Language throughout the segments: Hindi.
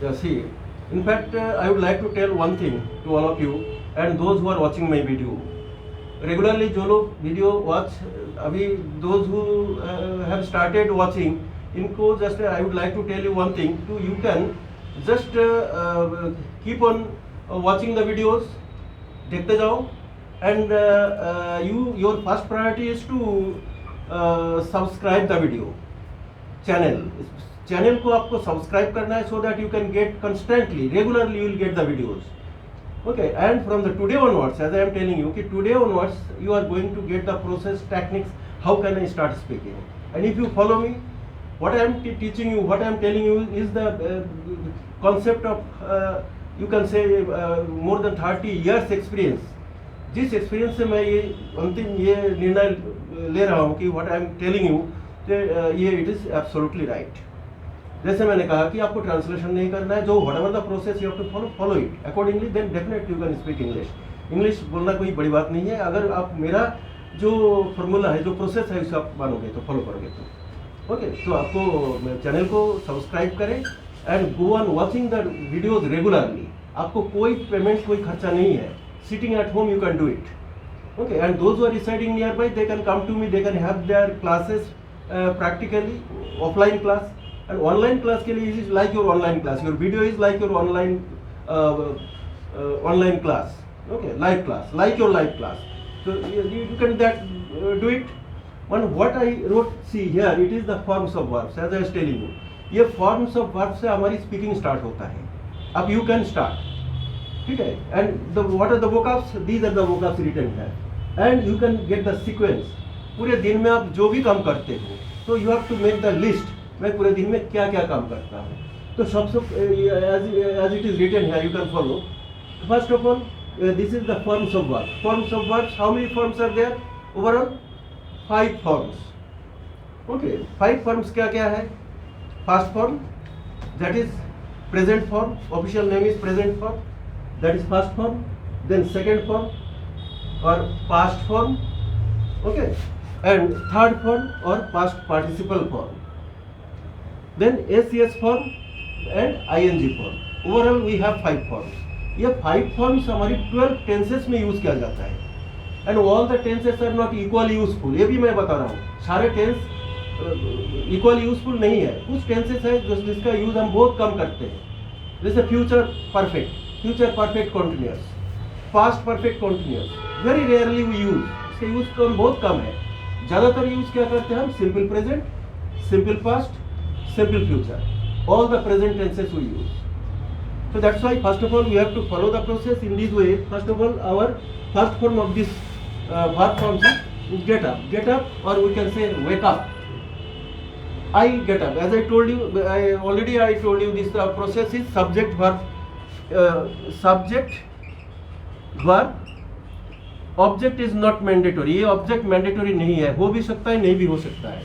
Yeah, see, in fact, I would like to tell one thing to all of you and those who are watching my video. Regularly, जो लोग वीडियो वॉच अभी those who have started watching, इनको just I would like to tell you one thing. To you can just keep on watching the videos, देखते जाओ, and your first priority is to subscribe the video channel को आपको सब्सक्राइब करना है so that you can get constantly, regularly you will get the videos. Okay, and from the today onwards, as I am telling you, today onwards you are going to get the process, techniques, how can I start speaking. And if you follow me, what I am teaching you, what I am telling you is the concept of, you can say, more than 30 years experience. जिस एक्सपीरियंस से मैं ये अंतिम ये निर्णय ले रहा हूँ कि what I am telling you, ये it is absolutely right. जैसे मैंने कहा कि आपको ट्रांसलेशन नहीं करना है, जो whatever the process you have to follow it accordingly, then definitely you can speak English. English बोलना कोई बड़ी बात नहीं है, अगर आप मेरा जो फार्मूला है, जो प्रोसेस है, उसे आप मानोगे तो, फॉलो करोगे तो. ओके, तो आपको चैनल को सब्सक्राइब करें and go on watching the videos regularly. आपको कोई पेमेंट, कोई खर्चा नहीं है. Sitting at home you can do it. Okay, and those who are residing nearby, they can come to me, they can have their classes practically, offline class. And online class के लिए is like your online class. Your video is like your online online class. Okay, live class, like your live class. So you can that do it. One what I wrote, see here, it is the forms of verbs. As I was telling you, ये forms of verbs से हमारी speaking start होता है. अब you can start. ठीक है. And what are the vocabs? These are the vocabs written here. And you can get the sequence. पूरे दिन में आप जो भी काम करते हो, so you have to make the list. मैं पूरे दिन में क्या क्या काम करता हूँ. तो सबसे as it is written here, you can follow. First of all, this is the forms of verbs. Forms of verbs, how many forms are there? Overall, 5 forms. Okay, 5 forms क्या क्या है? First form, that is present form. Official name is present form. That is first form. Then second form or past form. Okay, and third form or past participle form. Then SES form and ING form. Overall we have 5 forms. ये 5 forms हमारी 12 tenses में यूज किया जाता है. And all the tenses are not equally useful. ये भी मैं बता रहा हूँ, सारे tense equally useful नहीं है. कुछ tenses है जिसका यूज हम बहुत कम करते हैं. जैसे future perfect continuous, past perfect continuous. Very rarely we use. इसका यूज बहुत कम है. ज़्यादातर यूज क्या करते हैं हम? Simple present, simple past, simple future. All the present tenses we use. So that's why first of all we have to follow the process in this way. First of all, our first form of this verb form is get up, or we can say wake up. I get up. As I told you, I told you this process is subject verb, object is not mandatory. ये object mandatory नहीं है, हो भी सकता है, नहीं भी हो सकता है.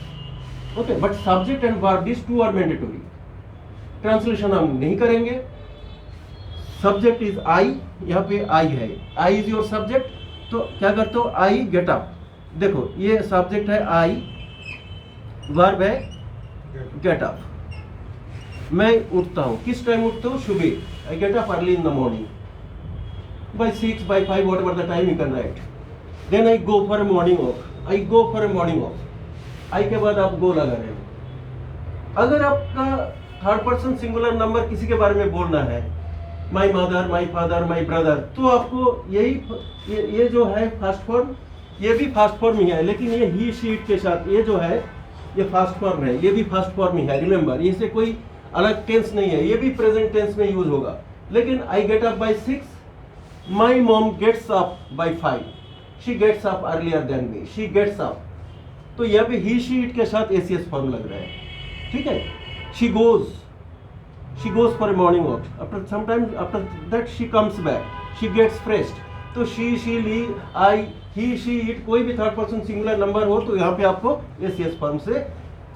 Okay, but subject and verb, these two are mandatory. Translation हम नहीं करेंगे. Subject is I, यहाँ पे I है. I is your subject. तो क्या करते हो? I get up. देखो, ये subject है I, verb है get up. मैं उठता हूँ. किस टाइम उठता हूँ? सुबह. I get up early in the morning. By 6, by 5, whatever the time you can write. Then I go for a morning walk. आई के बाद आप गो लगा रहे हो. अगर आपका थर्ड पर्सन सिंगुलर नंबर किसी के बारे में बोलना है, my mother, my father, my brother, तो आपको ये जो है फास्ट फॉर्म, ये भी फास्ट फॉर्म ही है, लेकिन ये ही शीट के साथ ये जो है ये फास्ट फॉर्म है, ये भी फास्ट फॉर्म ही है. रिमेंबर, इससे कोई अलग टेंस नहीं है, ये भी प्रेजेंट टेंस में यूज होगा. लेकिन I get up by 6, my mom gets up by 5, she gets up earlier than me, she gets up. तो यहाँ पे ही शी इट के साथ एसीएस फॉर्म लग रहा है. ठीक है. She goes for a morning walk. After that she comes back, she gets freshed. तो शी ली, आई, ही, शी, इट, कोई भी थर्ड पर्सन सिंगुलर नंबर हो तो यहाँ पे आपको एसीएस फॉर्म से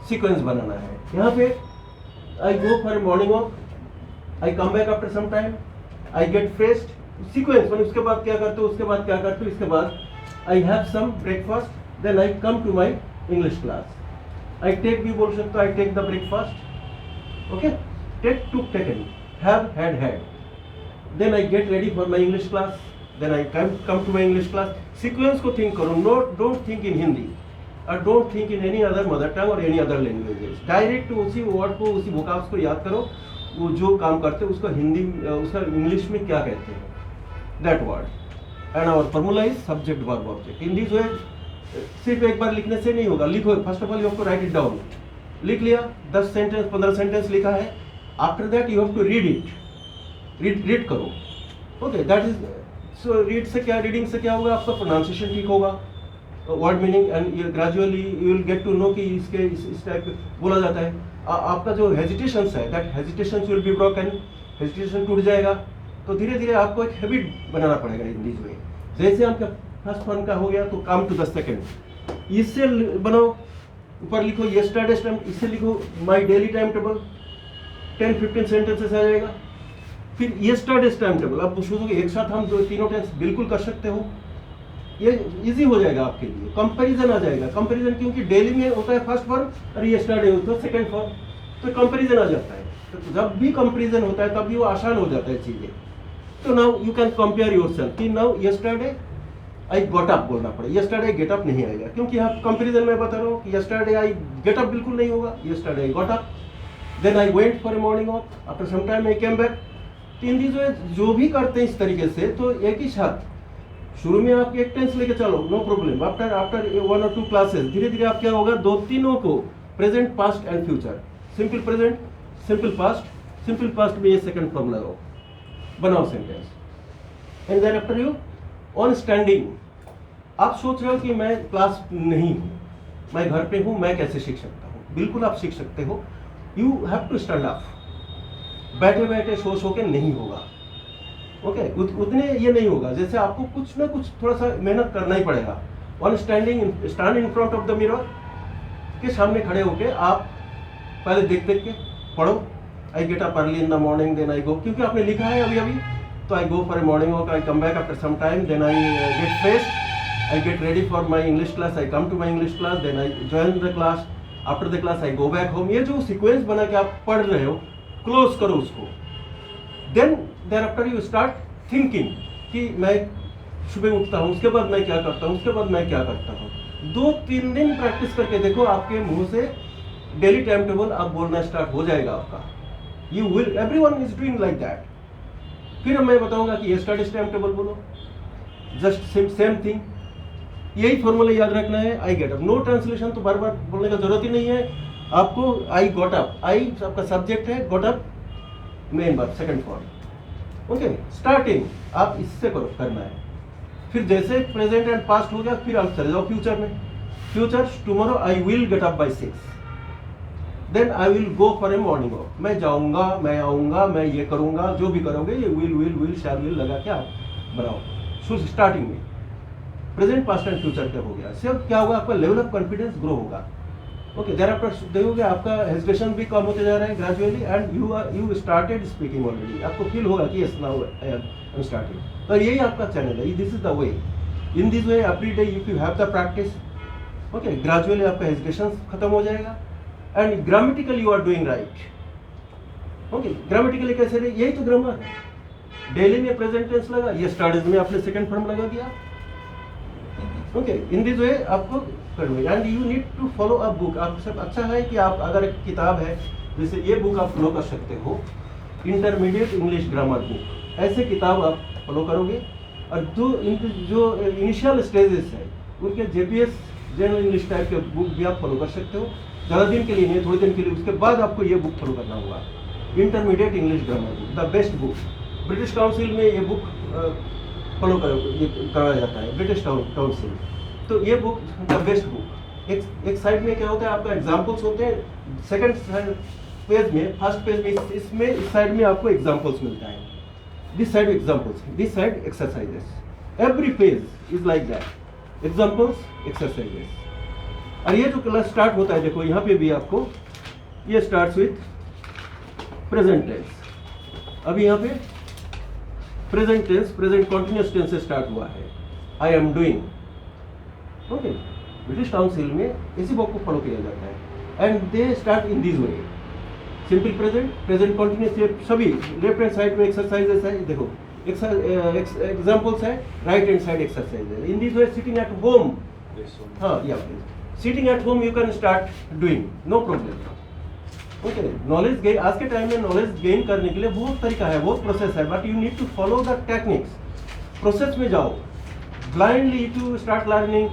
सीक्वेंस बनाना है. यहाँ पे I go for a morning walk, I come back after some time, I get freshed. Sequence मतलब उसके बाद क्या करते हो, उसके बाद क्या करते हो, इसके बाद I have some breakfast, then I come to my English class. I take भी बोल सकते हो, I take the breakfast. Okay, take, took, taken. have, had. Then I get ready for my English class. Then I come to my English class. Sequence को think करो. Don't think in Hindi. और don't think in any other mother tongue or any other languages. Direct उसी word को, उसी vocabs को याद करो. वो जो काम करते हैं उसका हिंदी, उसका इंग्लिश में क्या कहते हैं. That word. And our formula is subject verb object. In this way, सिर्फ एक बार लिखने से नहीं होगा. लिखो. First of all you have to write it down. लिख लिया. 10 सेंटेंस 15 सेंटेंस लिखा है. After that you have to read it. Read करो. Okay, that is so. Read से क्या, रीडिंग से क्या होगा, आपका प्रोनाउंसिएशन ठीक होगा, word meaning, and gradually you will get to know कि इसके इस टाइप बोला जाता है. आपका जो हेजिटेशंस है, that hesitations will be broken. Hesitation टूट जाएगा. तो धीरे धीरे आपको एक हैबिट बनाना पड़ेगा इन दिस वे. जैसे आपका फर्स्ट फॉर्म का हो गया तो कम टू द सेकंड, इससे बनाओ. ऊपर लिखो यस्टरडे टाइम, इससे लिखो my daily time table. 10-15 sentences आ जाएगा. फिर यस्टरडे टाइम टेबल. अब सोचोगे एक साथ हम दो तीनों टेंस बिल्कुल कर सकते हो, ये इजी हो जाएगा आपके लिए. कंपैरिजन आ जाएगा. कंपैरिजन क्योंकि डेली में होता है फर्स्ट फॉर्म और यस्टरडे होता है सेकंड फॉर्म, तो कंपैरिजन आ जाता है. तो जब भी कंपैरिजन होता है तब भी वो आसान हो जाता है चीजें. तो now you can compare yourself कि now yesterday I got up बोलना पड़ेगा. यस्टरडे गेट अप नहीं आएगा क्योंकि आप कंपैरिजन में बता रहा हूँ कि यस्टरडे आई गेट अप बिल्कुल नहीं होगा. Yesterday I got up, then I went for a morning walk, after some time I came back. तीन दिन जो भी करते हैं इस तरीके से, तो एक ही साथ शुरू में आप एक टेंस लेके चलो, no problem. After 1 or 2 classes धीरे धीरे आप क्या होगा, दो तीनों को present, past and future. Simple present, simple past. Simple past में ये सेकंड फॉर्म लगाओ, बनाओ sentence. And then after you understanding. आप सोच रहे हो कि मैं क्लास नहीं हूँ, मैं घर पे हूँ, मैं कैसे सीख सकता हूँ. बिल्कुल आप सीख सकते हो. You have to stand up. बैठे बैठे सो के नहीं होगा. ओके, उतने ये नहीं होगा. जैसे आपको कुछ ना कुछ थोड़ा सा मेहनत करना ही पड़ेगा. On standing, stand in front of the mirror के सामने खड़े होके आप पहले देख के पढ़ो. I get up early in the morning, then I go, क्योंकि आपने लिखा है अभी तो I go for a morning walk, I come back after some time, then I get fresh, I get ready for my English class, I come to my English class, then I join the class, after the class I go back home. ये जो सिक्वेंस बना के आप पढ़ रहे हो, क्लोज करो उसको. Then after you start thinking कि मैं सुबह उठता हूँ, उसके बाद मैं क्या करता हूँ, उसके बाद मैं क्या करता हूँ. 2-3 दिन प्रैक्टिस करके देखो, आपके मुंह से डेली टाइम टेबल आप बोलना स्टार्ट हो जाएगा आपका. You will, everyone is doing like that. फिर मैं बताऊंगा कि यस्टरडे टाइम टेबल बोलो, जस्ट सेम थिंग. यही फॉर्मूला याद रखना है. I get up, no translation, तो बार बार बोलने का जरूरत ही नहीं है आपको. आई गॉट अप, आई आपका सब्जेक्ट है, got up main verb second form. Okay, starting आप इससे करना है. फिर जैसे प्रेजेंट एंड पास्ट हो गया, फिर आप चले जाओ फ्यूचर में. Future, tomorrow I will get up by 6, then I will go for a morning walk. मैं जाऊंगा, मैं आऊंगा, मैं ये करूंगा, जो भी करोगे ये विल शैल विल लगा के आप बनाओ. सो स्टार्टिंग में प्रेजेंट, पास्ट एंड फ्यूचर क्या हो गया. सिर्फ क्या होगा, आपका लेवल ऑफ कॉन्फिडेंस ग्रो होगा. ओके, देयर आफ्टर देखोगे आपका हेजिटेशन भी कम होते जा रहा है gradually, and you started speaking already. आपको फील होगा कि yes now I am starting. तो यही आपका चैनल है. This is the way. In this way every day if you have the practice, okay, gradually आपका हेजिटेशन खत्म हो जाएगा. And grammatically you are doing right. Okay, grammatically कैसे रहे, यही तो ग्रामर है. डेली में प्रेजेंट टेंस लगा, यस्टरडे में आपने सेकंड फॉर्म लगा दिया. ओके, इन दिस वे आपको करना है. And you need to follow a book. आप सब अच्छा है कि आप अगर एक किताब है, जैसे ये बुक आप फॉलो कर सकते हो, इंटरमीडिएट इंग्लिश ग्रामर बुक. ऐसे किताब आप फॉलो करोगे. और जो इनिशियल स्टेजेस है उनके जेपीएस जनरल इंग्लिश टाइप के बुक भी आप फॉलो कर सकते हो. ज़्यादा दिन के लिए नहीं, थोड़े दिन के लिए. उसके बाद आपको ये बुक फॉलो करना होगा, intermediate English grammar book, the best book. British Council में ये बुक फॉलो करवाया जाता है, ब्रिटिश काउंसिल. तो ये बुक द बेस्ट बुक. एक साइड में क्या होता है, आपका एग्जाम्पल्स होते हैं. सेकंड पेज में, फर्स्ट पेज में, इसमें इस साइड में आपको एग्जाम्पल्स मिलता है. This side examples, this side exercises. Every page is like that, examples, exercises. और ये जो क्लास स्टार्ट होता है, देखो यहाँ पे भी आपको ये स्टार्ट्स विथ प्रेजेंट टेंस. अभी यहाँ पे present tense, present continuous tense से स्टार्ट हुआ है. I am doing. Okay, British Council में इसी बुक को फॉलो किया जाता है. And they start in this way. Simple present, present continuous, ये सभी लेफ्ट हैंड साइड में एक्सरसाइजेस है, देखो एग्जांपल्स है, राइट हैंड साइड एक्सरसाइज है। In this way sitting at home, हाँ या sitting at home you can start doing, no problem. Okay, knowledge gain, आज के टाइम में नॉलेज गेन करने के लिए बहुत तरीका है, बहुत प्रोसेस है, but you need to follow the techniques. Process में जाओ, blindly to start learning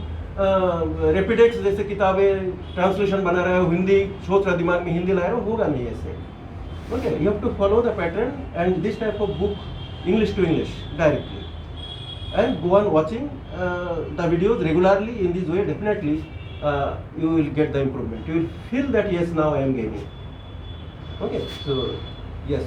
Rapidex जैसे किताबें ट्रांसलेशन बना रहे हो, हिंदी सोच रहा दिमाग में हिंदी ला रहे हो, होगा नहीं ऐसे। Okay, you have to follow the pattern and this type of book, English to English directly, and go on watching the videos regularly. In this way definitely you will get the improvement, you will feel that yes, now I am gaining. Okay, so yes.